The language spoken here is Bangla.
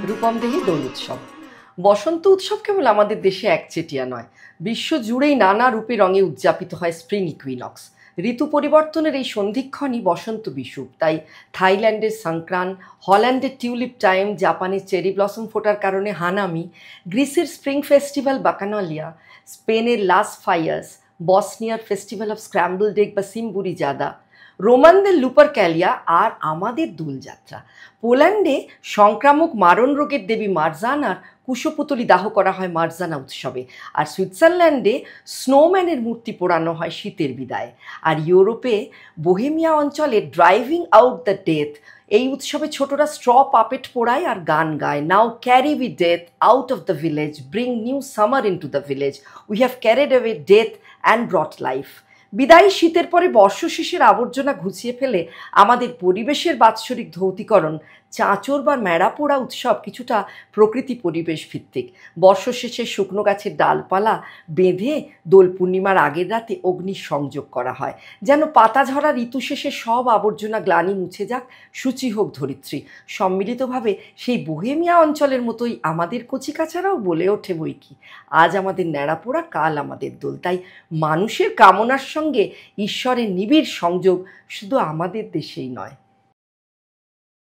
রূপমদেহী দোল উৎসব। বসন্ত উৎসব কেবল আমাদের দেশে একচেটিয়া নয়, বিশ্ব জুড়েই নানা রূপে রঙে উদযাপিত হয় স্প্রিং ইকুইনক্স। ঋতু পরিবর্তনের এই সন্ধিক্ষণই বসন্ত বিষুব। তাই থাইল্যান্ডের সংক্রান, হল্যান্ডের টিউলিপ টাইম, জাপানের চেরি ব্লসম ফোটার কারণে হানামি, গ্রিসের স্প্রিং ফেস্টিভ্যাল বাকানলিয়া, স্পেনের লাস ফায়াস, বসনিয়ার ফেস্টিভ্যাল অফ স্ক্র্যাম্বলড এগ বা সিম্বুরি জাদা, রোমানদের লুপারক্যালিয়া আর আমাদের দোলযাত্রা। পোল্যান্ডে সংক্রামক মারণ রোগের দেবী মার্জানার কুশপুতলি দাহ করা হয় মার্জানা উৎসবে, আর সুইজারল্যান্ডে স্নোম্যানের মূর্তি পোড়ানো হয় শীতের বিদায়, আর ইউরোপে বোহেমিয়া অঞ্চলে ড্রাইভিং আউট দ্য ডেথ এই উৎসবে ছোটরা স্ট্র পাপেট পোড়ায় আর গান গায়। Now carry we death out of the village, bring new summer into the village, we have carried away death and brought life. বিদায়ী শীতের পরে বর্ষশেষের আবর্জনা ঘুচিয়ে ফেলে আমাদের পরিবেশের বাৎসরিক ধৌতিকরণ চাঁচর বা ম্যাড়াপোড়া উৎসব কিছুটা প্রকৃতি পরিবেশ ভিত্তিক। বর্ষশেষে শুকনো গাছের ডালপালা বেঁধে দোল পূর্ণিমার আগের রাতে অগ্নি সংযোগ করা হয়, যেন পাতা ঝরা ঋতু শেষে সব আবর্জনা গ্লানি মুছে যাক, সূচি হোক ধরিত্রী। সম্মিলিতভাবে সেই বোহেমিয়া অঞ্চলের মতোই আমাদের কচিকাচারাও বলে ওঠে বই কি, আজ আমাদের ন্যাড়াপোড়া, কাল আমাদের দোল। তাই মানুষের কামনার সঙ্গে ঈশ্বরের নিবিড় সংযোগ শুধু আমাদের দেশেই নয়।